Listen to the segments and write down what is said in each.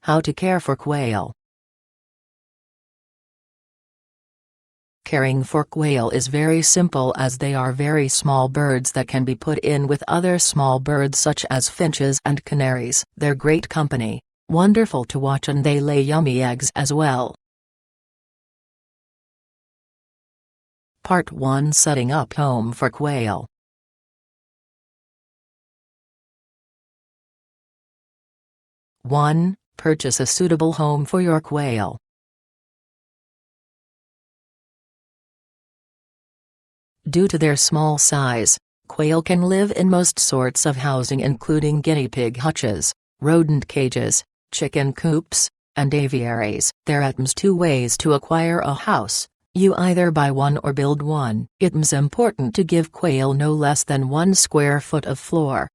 How to care for quail. Caring for quail is very simple as they are very small birds that can be put in with other small birds such as finches and canaries. They're great company, wonderful to watch, and they lay yummy eggs as well. Part 1: Setting up home for quail. (1) Purchase a suitable home for your quail. Due to their small size, quail can live in most sorts of housing including guinea pig hutches, rodent cages, chicken coops, and aviaries. There are two ways to acquire a house. You either buy one or build one. It's important to give quail no less than 1 square foot of floor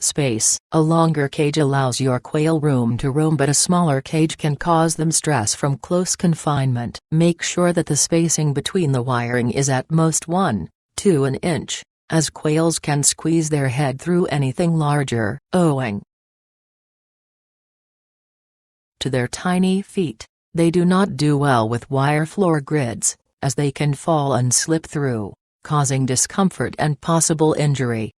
space. A longer cage allows your quail room to roam, but a smaller cage can cause them stress from close confinement. Make sure that the spacing between the wiring is at most 1–2 an inch, as quails can squeeze their head through anything larger, owing to their tiny feet. They do not do well with wire floor grids, as they can fall and slip through, causing discomfort and possible injury.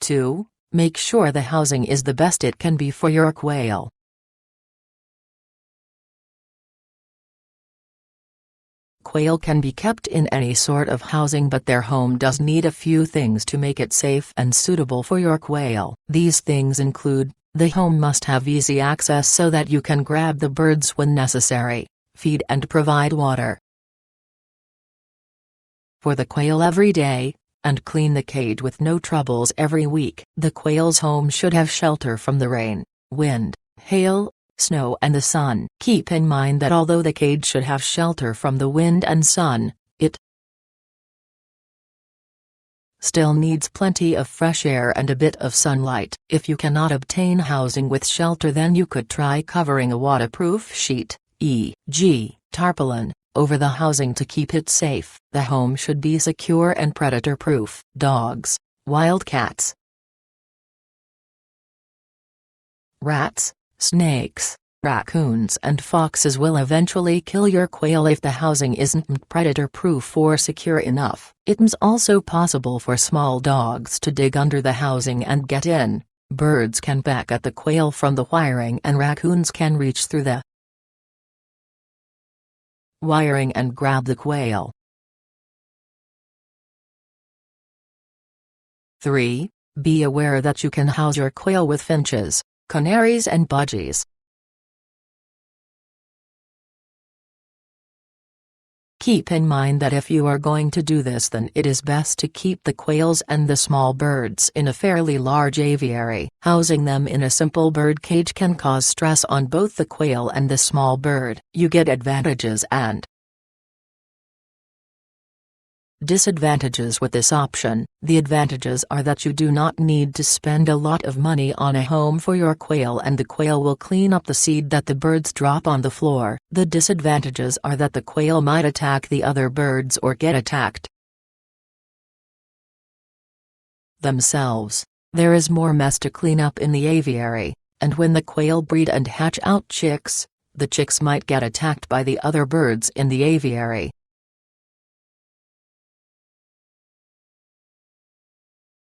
2. Make sure the housing is the best it can be for your quail. Quail can be kept in any sort of housing, but their home does need a few things to make it safe and suitable for your quail. These things include: the home must have easy access so that you can grab the birds when necessary, feed and provide water for the quail every day, and clean the cage with no troubles every week. The quail's home should have shelter from the rain, wind, hail, snow and the sun. Keep in mind that although the cage should have shelter from the wind and sun, it still needs plenty of fresh air and a bit of sunlight. If you cannot obtain housing with shelter, then you could try covering a waterproof sheet, e.g., tarpaulin, over the housing to keep it safe. The home should be secure and predator-proof. Dogs, wildcats, rats, snakes, raccoons and foxes will eventually kill your quail if the housing isn't predator-proof or secure enough. It's also possible for small dogs to dig under the housing and get in. Birds can peck at the quail from the wiring, and raccoons can reach through the wiring and grab the quail. 3. Be aware that you can house your quail with finches, canaries and budgies. Keep in mind that if you are going to do this, then it is best to keep the quails and the small birds in a fairly large aviary. Housing them in a simple bird cage can cause stress on both the quail and the small bird. You get advantages and disadvantages with this option. The advantages are that you do not need to spend a lot of money on a home for your quail, and the quail will clean up the seed that the birds drop on the floor. The disadvantages are that the quail might attack the other birds or get attacked themselves. There is more mess to clean up in the aviary, and when the quail breed and hatch out chicks, the chicks might get attacked by the other birds in the aviary.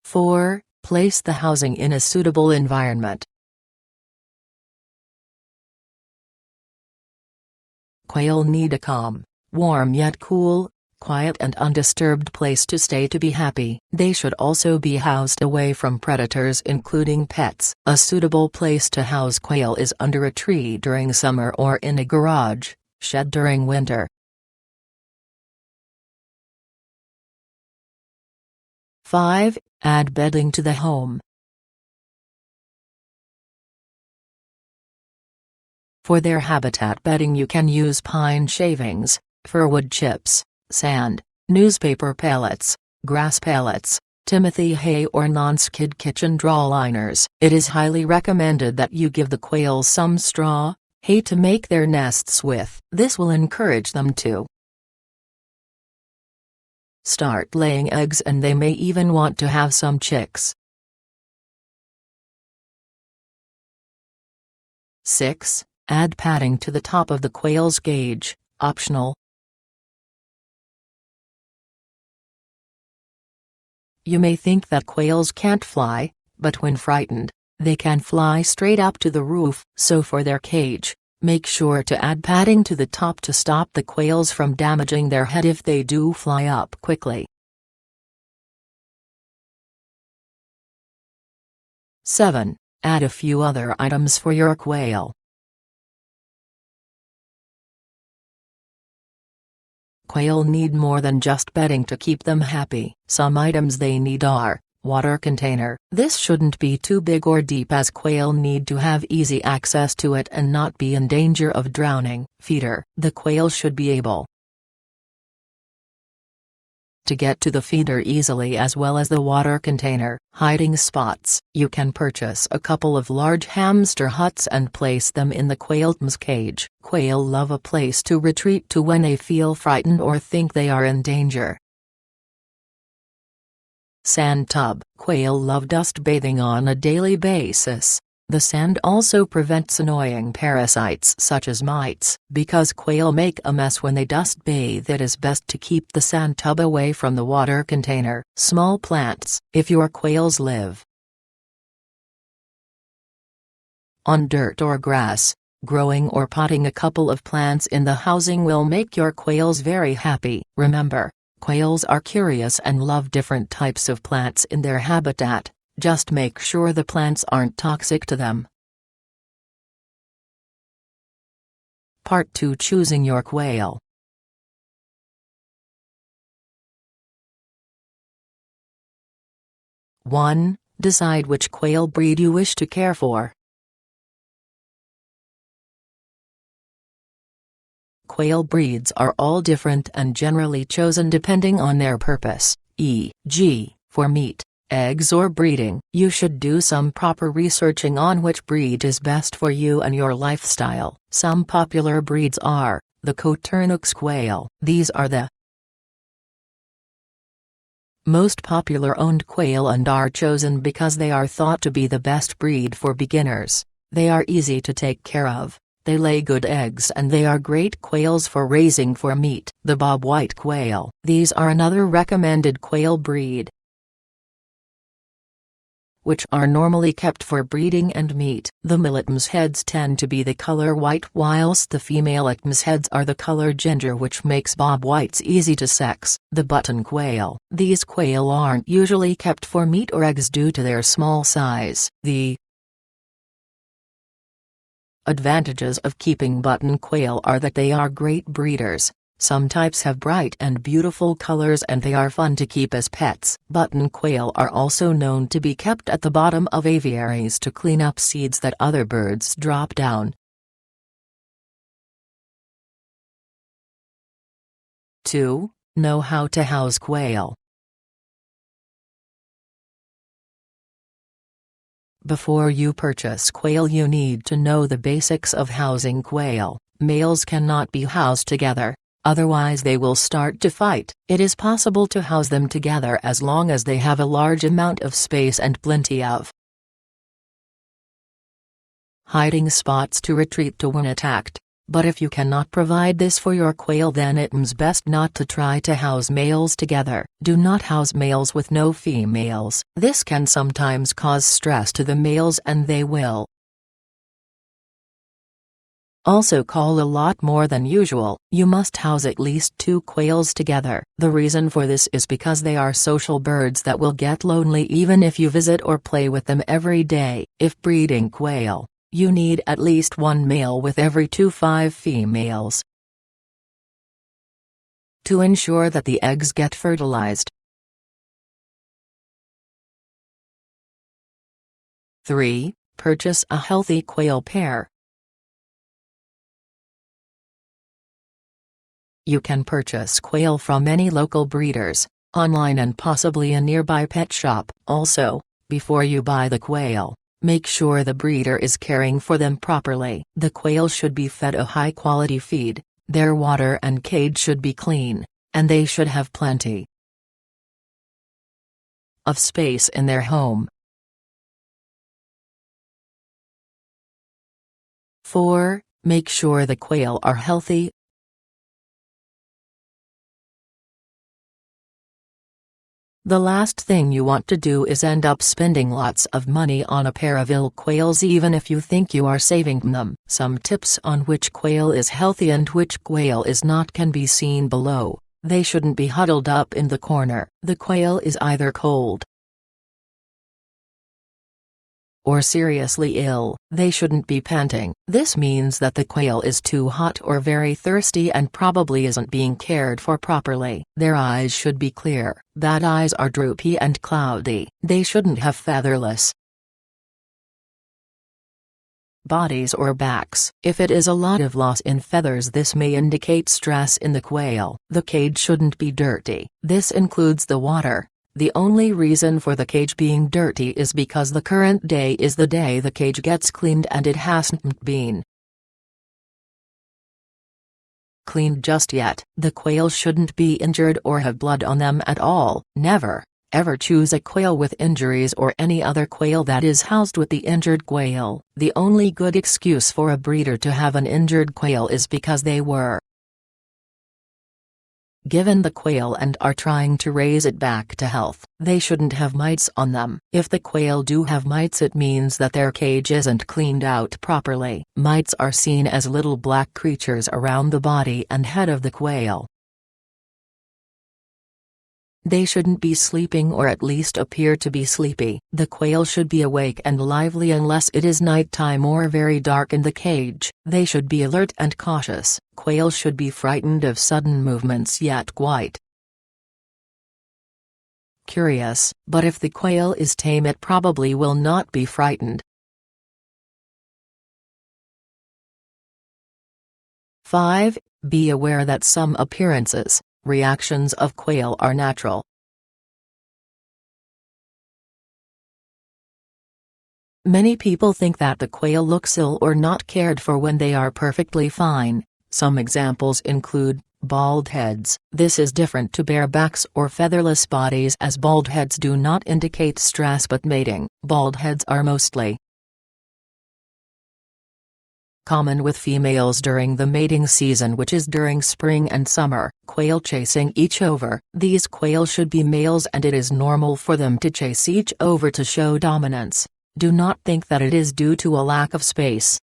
4. Place the housing in a suitable environment. Quail need a calm, warm yet cool, quiet and undisturbed place to stay to be happy. They should also be housed away from predators including pets. A suitable place to house quail is under a tree during summer or in a garage shed during winter. 5. Add bedding to the home. For their habitat bedding you can use pine shavings, firwood chips, sand, newspaper pellets, grass pellets, Timothy hay or non-skid kitchen draw liners. It is highly recommended that you give the quails some straw, hay to make their nests with. This will encourage them to start laying eggs, and they may even want to have some chicks. 6. Add padding to the top of the quail's cage, optional. You may think that quails can't fly, but when frightened, they can fly straight up to the roof, so for their cage, make sure to add padding to the top to stop the quails from damaging their head if they do fly up quickly. 7. Add a few other items for your quail. Quail need more than just bedding to keep them happy. Some items they need are: water container. This shouldn't be too big or deep, as quail need to have easy access to it and not be in danger of drowning. Feeder. The quail should be able to get to the feeder easily, as well as the water container. Hiding spots. You can purchase a couple of large hamster huts and place them in the quail's cage. Quail love a place to retreat to when they feel frightened or think they are in danger. Sand tub. Quail love dust bathing on a daily basis. The sand also prevents annoying parasites such as mites. Because quail make a mess when they dust bathe, it is best to keep the sand tub away from the water container. Small plants. If your quails live on dirt or grass, growing or potting a couple of plants in the housing will make your quails very happy. Remember, quails are curious and love different types of plants in their habitat. Just make sure the plants aren't toxic to them. Part 2. Choosing your quail. One. Decide which quail breed you wish to care for. Quail breeds are all different and generally chosen depending on their purpose, e.g., for meat, eggs, or breeding. You should do some proper researching on which breed is best for you and your lifestyle. Some popular breeds are the Coturnix quail. These are the most popular owned quail and are chosen because they are thought to be the best breed for beginners. They are easy to take care of, they lay good eggs, and they are great quails for raising for meat. The bobwhite quail. These are another recommended quail breed, which are normally kept for breeding and meat. The male heads tend to be the color white, whilst the female heads are the color ginger, which makes bobwhites easy to sex. The button quail. These quail aren't usually kept for meat or eggs due to their small size. The advantages of keeping button quail are that they are great breeders. Some types have bright and beautiful colors and they are fun to keep as pets. Button quail are also known to be kept at the bottom of aviaries to clean up seeds that other birds drop down. 2. Know how to house quail. Before you purchase quail, you need to know the basics of housing quail. Males cannot be housed together, otherwise they will start to fight. It is possible to house them together as long as they have a large amount of space and plenty of hiding spots to retreat to when attacked. But if you cannot provide this for your quail, then it's best not to try to house males together. Do not house males with no females. This can sometimes cause stress to the males and they will also call a lot more than usual. You must house at least 2 quails together. The reason for this is because they are social birds that will get lonely even if you visit or play with them every day. If breeding quail, you need at least 1 male with every 5 females to ensure that the eggs get fertilized. 3. Purchase a healthy quail pair. You can purchase quail from any local breeders, online, and possibly a nearby pet shop. Also, before you buy the quail, make sure the breeder is caring for them properly. The quail should be fed a high-quality feed, their water and cage should be clean, and they should have plenty of space in their home. 4. Make sure the quail are healthy. The last thing you want to do is end up spending lots of money on a pair of ill quails even if you think you are saving them. Some tips on which quail is healthy and which quail is not can be seen below. They shouldn't be huddled up in the corner. The quail is either cold or seriously ill. They shouldn't be panting. This means that the quail is too hot or very thirsty and probably isn't being cared for properly. Their eyes should be clear. Bad eyes are droopy and cloudy. They shouldn't have featherless bodies or backs. If it is a lot of loss in feathers, this may indicate stress in the quail. The cage shouldn't be dirty. This includes the water. The only reason for the cage being dirty is because the current day is the day the cage gets cleaned and it hasn't been cleaned just yet. The quail shouldn't be injured or have blood on them at all. Never, ever choose a quail with injuries or any other quail that is housed with the injured quail. The only good excuse for a breeder to have an injured quail is because they were given the quail and are trying to raise it back to health. They shouldn't have mites on them. If the quail do have mites, it means that their cage isn't cleaned out properly. Mites are seen as little black creatures around the body and head of the quail. They shouldn't be sleeping or at least appear to be sleepy. The quail should be awake and lively unless it is nighttime or very dark in the cage. They should be alert and cautious. Quail should be frightened of sudden movements yet quite curious, but if the quail is tame it probably will not be frightened. 5. Be aware that some appearances, reactions of quail are natural. Many people think that the quail looks ill or not cared for when they are perfectly fine. Some examples include bald heads. This is different to barebacks or featherless bodies, as bald heads do not indicate stress but mating. Bald heads are mostly common with females during the mating season, which is during spring and summer. Quail chasing each over. These quail should be males and it is normal for them to chase each over to show dominance. Do not think that it is due to a lack of space.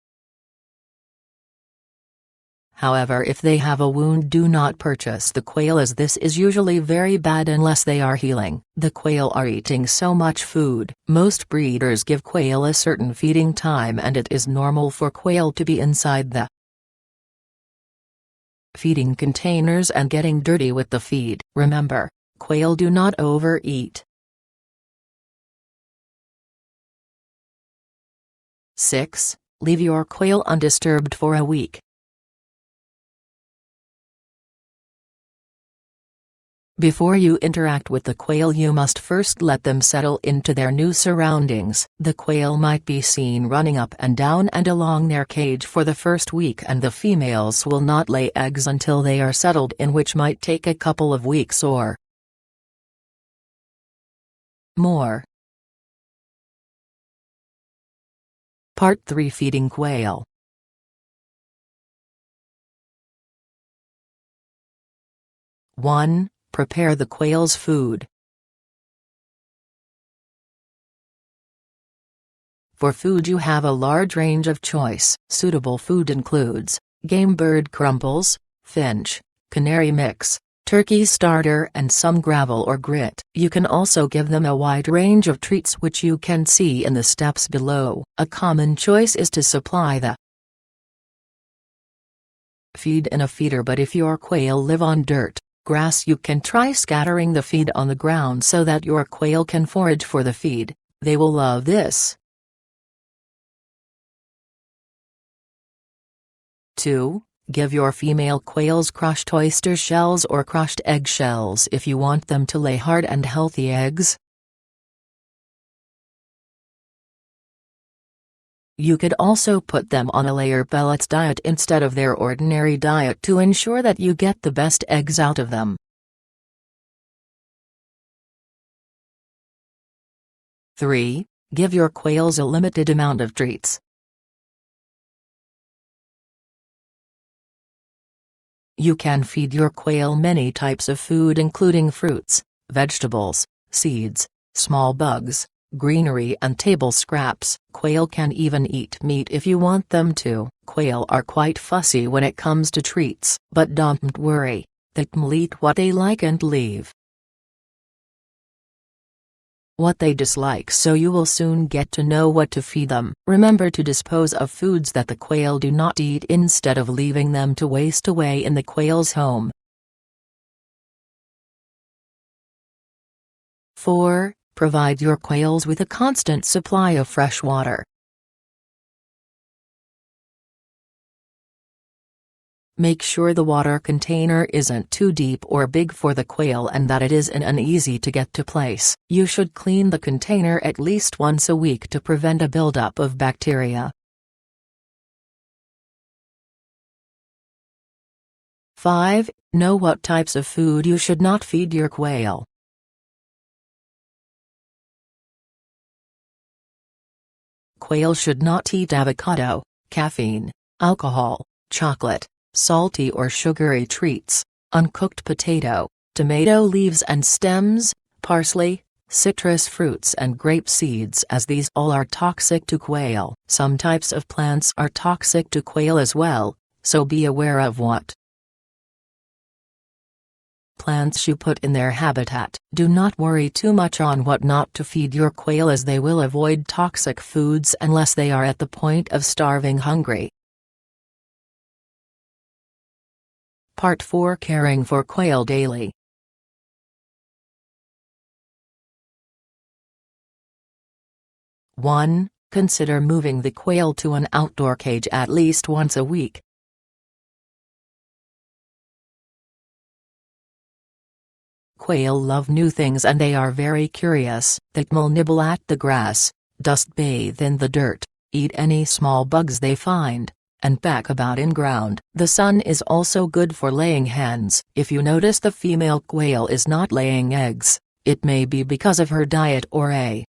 However, if they have a wound, do not purchase the quail, as this is usually very bad unless they are healing. The quail are eating so much food. Most breeders give quail a certain feeding time and it is normal for quail to be inside the feeding containers and getting dirty with the feed. Remember, quail do not overeat. 6. Leave your quail undisturbed for a week. Before you interact with the quail, you must first let them settle into their new surroundings. The quail might be seen running up and down and along their cage for the first week, and the females will not lay eggs until they are settled in, which might take a couple of weeks or more. Part 3: Feeding quail. 1. Prepare the quail's food. For food you have a large range of choice. Suitable food includes game bird crumbles, finch, canary mix, turkey starter and some gravel or grit. You can also give them a wide range of treats which you can see in the steps below. A common choice is to supply the feed in a feeder, but if your quail live on dirt, grass, you can try scattering the feed on the ground so that your quail can forage for the feed. They will love this. 2. Give your female quails crushed oyster shells or crushed egg shells if you want them to lay hard and healthy eggs. You could also put them on a layer pellets diet instead of their ordinary diet to ensure that you get the best eggs out of them. 3. Give your quails a limited amount of treats. You can feed your quail many types of food including fruits, vegetables, seeds, small bugs, greenery and table scraps. Quail can even eat meat if you want them to. Quail are quite fussy when it comes to treats, but don't worry, they'll eat what they like and leave what they dislike, so you will soon get to know what to feed them. Remember to dispose of foods that the quail do not eat instead of leaving them to waste away in the quail's home. 4. Provide your quails with a constant supply of fresh water. Make sure the water container isn't too deep or big for the quail and that it is in an easy-to-get-to place. You should clean the container at least once a week to prevent a buildup of bacteria. 5. Know what types of food you should not feed your quail. Quail should not eat avocado, caffeine, alcohol, chocolate, salty or sugary treats, uncooked potato, tomato leaves and stems, parsley, citrus fruits and grape seeds, as these all are toxic to quail. Some types of plants are toxic to quail as well, so be aware of what plants you put in their habitat. Do not worry too much on what not to feed your quail, as they will avoid toxic foods unless they are at the point of starving hungry. Part 4. Caring for quail daily. (1) Consider moving the quail to an outdoor cage at least once a week. Quail love new things and they are very curious. They will nibble at the grass, dust bathe in the dirt, eat any small bugs they find, and peck about in ground. The sun is also good for laying hens. If you notice the female quail is not laying eggs, it may be because of her diet or a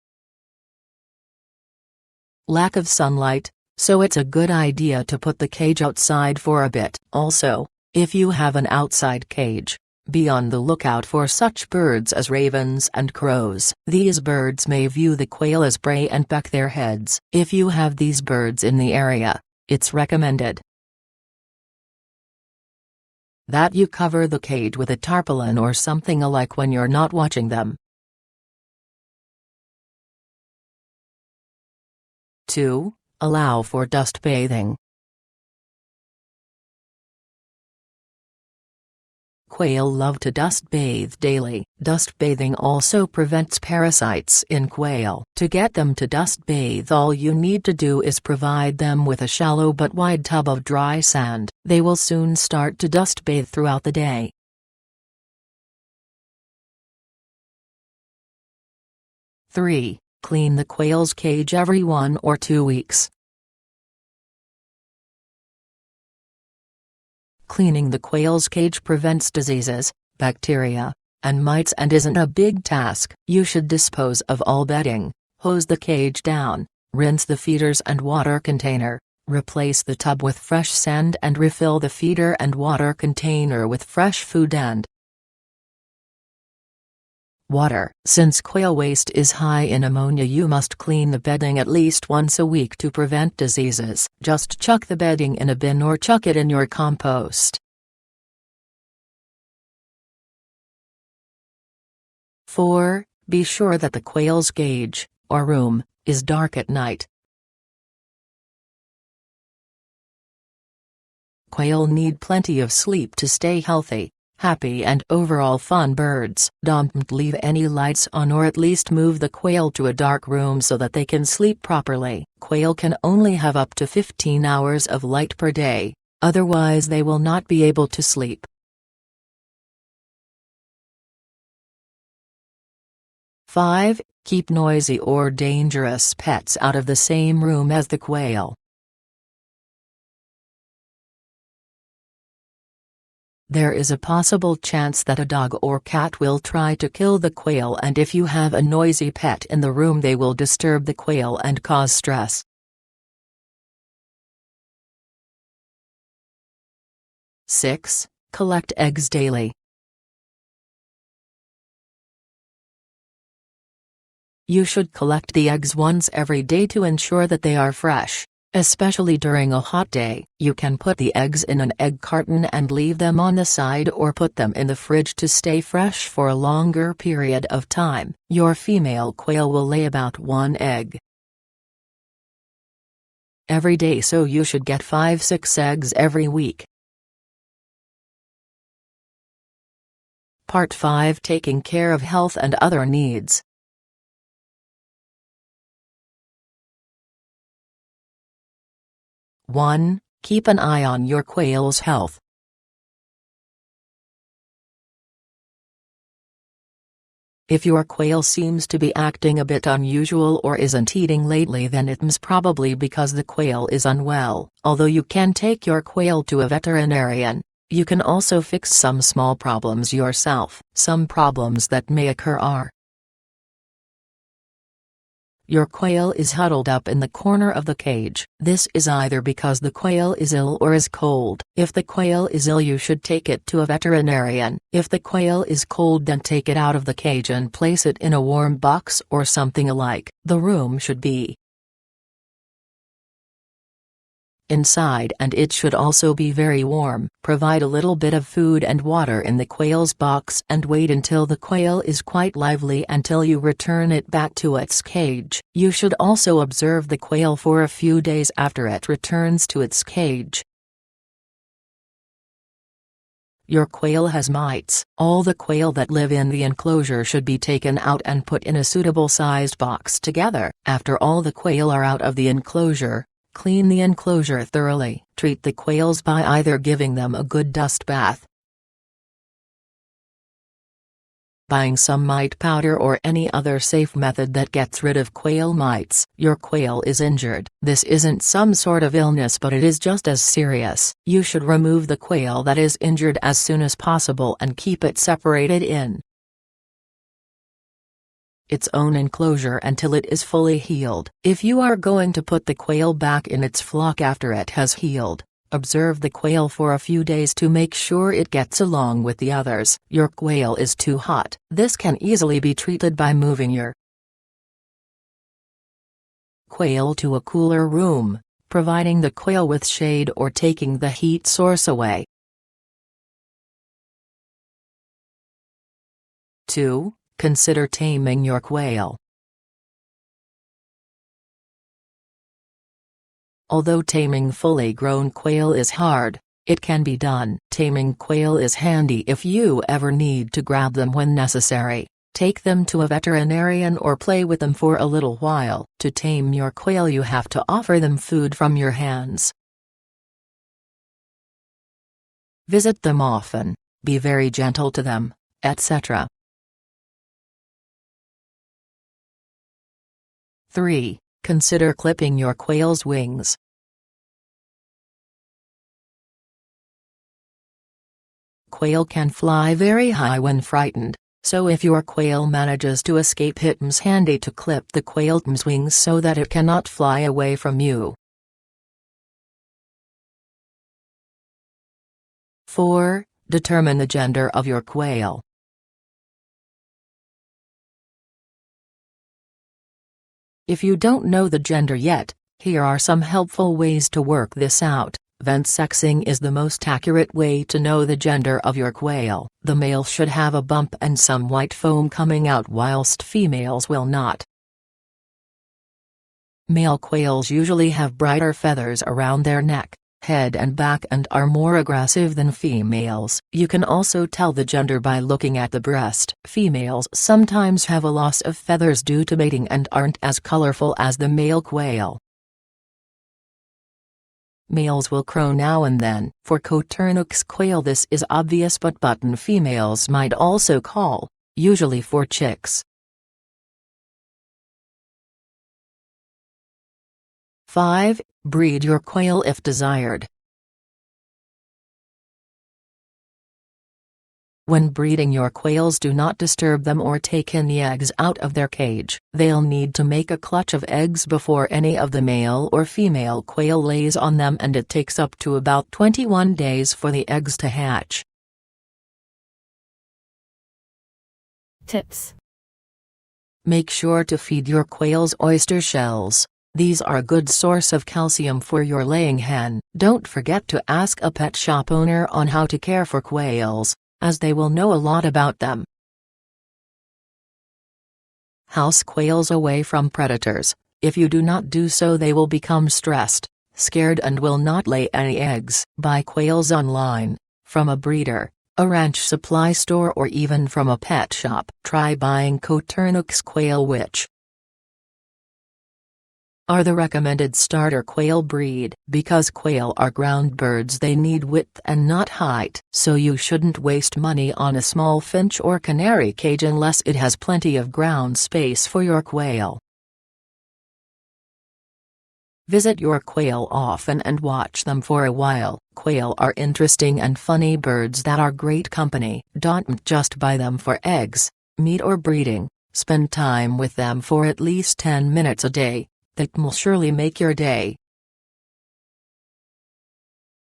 lack of sunlight, so it's a good idea to put the cage outside for a bit. Also, if you have an outside cage, be on the lookout for such birds as ravens and crows. These birds may view the quail as prey and peck their heads. If you have these birds in the area, it's recommended that you cover the cage with a tarpaulin or something alike when you're not watching them. 2. Allow for dust bathing. Quail love to dust bathe daily. Dust bathing also prevents parasites in quail. To get them to dust bathe, all you need to do is provide them with a shallow but wide tub of dry sand. They will soon start to dust bathe throughout the day. 3. Clean the quail's cage every 1 or 2 weeks. Cleaning the quail's cage prevents diseases, bacteria, and mites and isn't a big task. You should dispose of all bedding, hose the cage down, rinse the feeders and water container, replace the tub with fresh sand and refill the feeder and water container with fresh food and water. Since quail waste is high in ammonia, you must clean the bedding at least once a week to prevent diseases. Just chuck the bedding in a bin or chuck it in your compost. 4. Be sure that the quail's cage, or room, is dark at night. Quail need plenty of sleep to stay healthy, happy and overall fun birds. Don't leave any lights on, or at least move the quail to a dark room so that they can sleep properly. Quail can only have up to 15 hours of light per day, otherwise they will not be able to sleep. 5. Keep noisy or dangerous pets out of the same room as the quail. There is a possible chance that a dog or cat will try to kill the quail, and if you have a noisy pet in the room they will disturb the quail and cause stress. 6. Collect eggs daily. You should collect the eggs once every day to ensure that they are fresh. Especially during a hot day, you can put the eggs in an egg carton and leave them on the side or put them in the fridge to stay fresh for a longer period of time. Your female quail will lay about 1 egg every day, so you should get 5-6 eggs every week. Part 5: Taking care of health and other needs. 1. Keep an eye on your quail's health. If your quail seems to be acting a bit unusual or isn't eating lately, then it's probably because the quail is unwell. Although you can take your quail to a veterinarian, you can also fix some small problems yourself. Some problems that may occur are: your quail is huddled up in the corner of the cage. This is either because the quail is ill or is cold. If the quail is ill, you should take it to a veterinarian. If the quail is cold, then take it out of the cage and place it in a warm box or something alike. The room should be inside and it should also be very warm. Provide a little bit of food and water in the quail's box and wait until the quail is quite lively until you return it back to its cage. You should also observe the quail for a few days after it returns to its cage. Your quail has mites. All the quail that live in the enclosure should be taken out and put in a suitable sized box together. After all the quail are out of the enclosure, clean the enclosure thoroughly. Treat the quails by either giving them a good dust bath, buying some mite powder, or any other safe method that gets rid of quail mites. Your quail is injured. This isn't some sort of illness, but it is just as serious. You should remove the quail that is injured as soon as possible and keep it separated in its own enclosure until it is fully healed. If you are going to put the quail back in its flock after it has healed, observe the quail for a few days to make sure it gets along with the others. Your quail is too hot. This can easily be treated by moving your quail to a cooler room, providing the quail with shade or taking the heat source away. 2. Consider taming your quail. Although taming fully grown quail is hard, it can be done. Taming quail is handy if you ever need to grab them when necessary. Take them to a veterinarian or play with them for a little while. To tame your quail, you have to offer them food from your hands. Visit them often, be very gentle to them, etc. 3. Consider clipping your quail's wings. Quail can fly very high when frightened, so if your quail manages to escape, it's handy to clip the quail's wings so that it cannot fly away from you. 4. Determine the gender of your quail. If you don't know the gender yet, here are some helpful ways to work this out. Vent sexing is the most accurate way to know the gender of your quail. The male should have a bump and some white foam coming out, whilst females will not. Male quails usually have brighter feathers around their neck, head and back and are more aggressive than females. You can also tell the gender by looking at the breast. Females sometimes have a loss of feathers due to mating and aren't as colorful as the male quail. Males will crow now and then. For Coturnix quail this is obvious, but button females might also call, usually for chicks. 5. Breed your quail if desired. When breeding your quails, do not disturb them or take any eggs out of their cage. They'll need to make a clutch of eggs before any of the male or female quail lays on them, and it takes up to about 21 days for the eggs to hatch. Tips. Make sure to feed your quails oyster shells. These are a good source of calcium for your laying hen. Don't forget to ask a pet shop owner on how to care for quails, as they will know a lot about them. House quails away from predators. If you do not do so, they will become stressed, scared, and will not lay any eggs. Buy quails online, from a breeder, a ranch supply store, or even from a pet shop. Try buying Coturnix quail, which are the recommended starter quail breed. Because quail are ground birds, they need width and not height, so you shouldn't waste money on a small finch or canary cage unless it has plenty of ground space for your quail. Visit your quail often and watch them for a while. Quail are interesting and funny birds that are great company. Don't just buy them for eggs, meat, or breeding. Spend time with them for at least 10 minutes a day. That will surely make your day.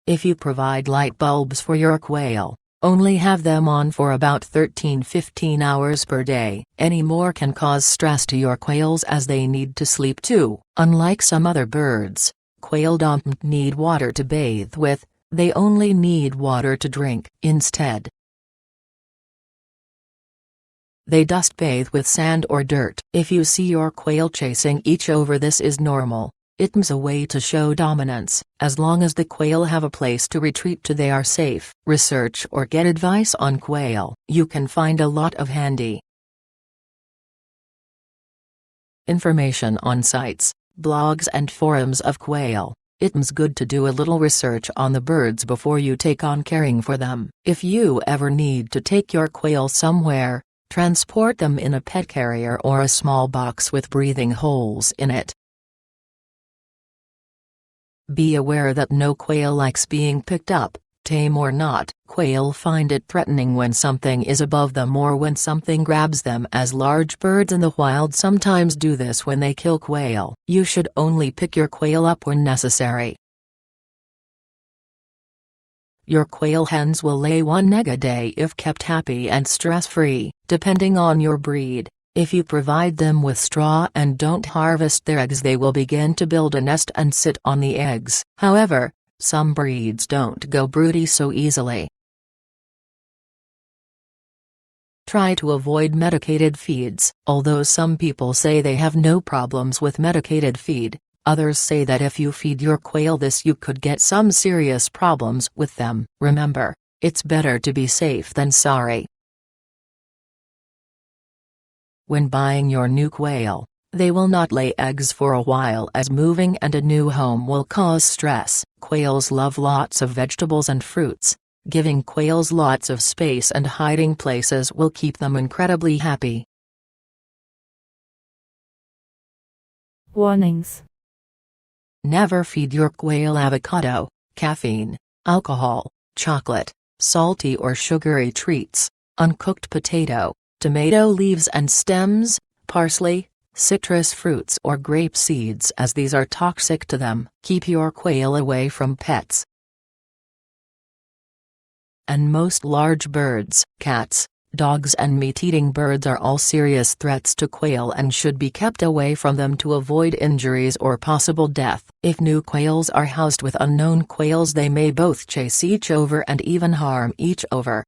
If you provide light bulbs for your quail, only have them on for about 13-15 hours per day. Any more can cause stress to your quails, as they need to sleep too. Unlike some other birds, quail don't need water to bathe with, they only need water to drink. Instead, they dust bathe with sand or dirt. If you see your quail chasing each other, this is normal. It's a way to show dominance. As long as the quail have a place to retreat to, they are safe. Research or get advice on quail. You can find a lot of handy information on sites, blogs, and forums of quail. It's good to do a little research on the birds before you take on caring for them. If you ever need to take your quail somewhere, transport them in a pet carrier or a small box with breathing holes in it. Be aware that no quail likes being picked up, tame or not. Quail find it threatening when something is above them or when something grabs them, as large birds in the wild sometimes do this when they kill quail. You should only pick your quail up when necessary. Your quail hens will lay 1 egg a day if kept happy and stress-free, depending on your breed. If you provide them with straw and don't harvest their eggs, they will begin to build a nest and sit on the eggs. However, some breeds don't go broody so easily. Try to avoid medicated feeds. Although some people say they have no problems with medicated feed, others say that if you feed your quail this, you could get some serious problems with them. Remember, it's better to be safe than sorry. When buying your new quail, they will not lay eggs for a while, as moving and a new home will cause stress. Quails love lots of vegetables and fruits. Giving quails lots of space and hiding places will keep them incredibly happy. Warnings. Never feed your quail avocado, caffeine, alcohol, chocolate, salty or sugary treats, uncooked potato, tomato leaves and stems, parsley, citrus fruits, or grape seeds, as these are toxic to them. Keep your quail away from pets and most large birds. Cats, dogs, and meat-eating birds are all serious threats to quail and should be kept away from them to avoid injuries or possible death. If new quails are housed with unknown quails, they may both chase each other and even harm each other.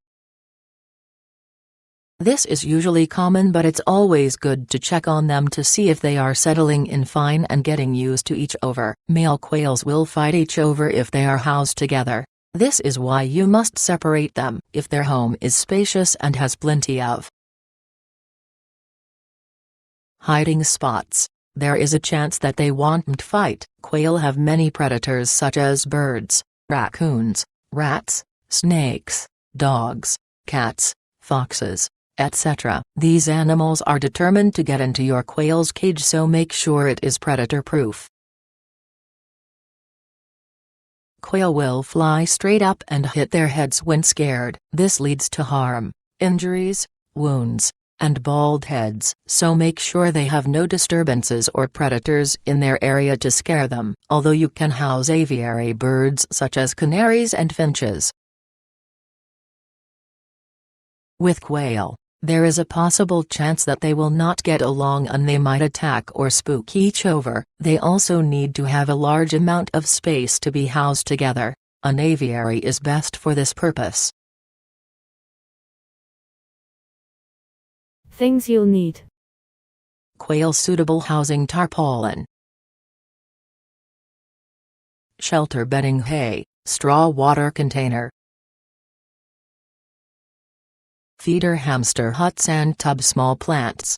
This is usually common, but it's always good to check on them to see if they are settling in fine and getting used to each other. Male quails will fight each other if they are housed together. This is why you must separate them if their home is spacious and has plenty of hiding spots. There is a chance that they won't fight. Quail have many predators such as birds, raccoons, rats, snakes, dogs, cats, foxes, etc. These animals are determined to get into your quail's cage, so make sure it is predator-proof. Quail will fly straight up and hit their heads when scared. This leads to harm. injuries, wounds, and bald heads. So make sure they have no disturbances or predators in their area to scare them. Although you can house aviary birds such as canaries and finches. With quail, there is a possible chance that they will not get along and they might attack or spook each other. They also need to have a large amount of space to be housed together. An aviary is best for this purpose. Things you'll need. Quail suitable housing tarpaulin. Shelter bedding hay, straw water container. Feeder hamster hut sand tub small plants.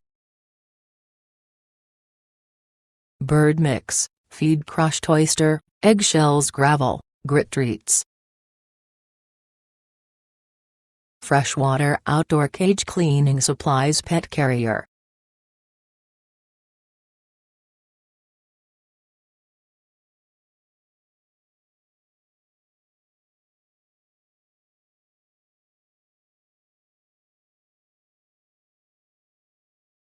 Bird mix, feed crushed oyster, eggshells gravel, grit treats. Freshwater outdoor cage cleaning supplies pet carrier.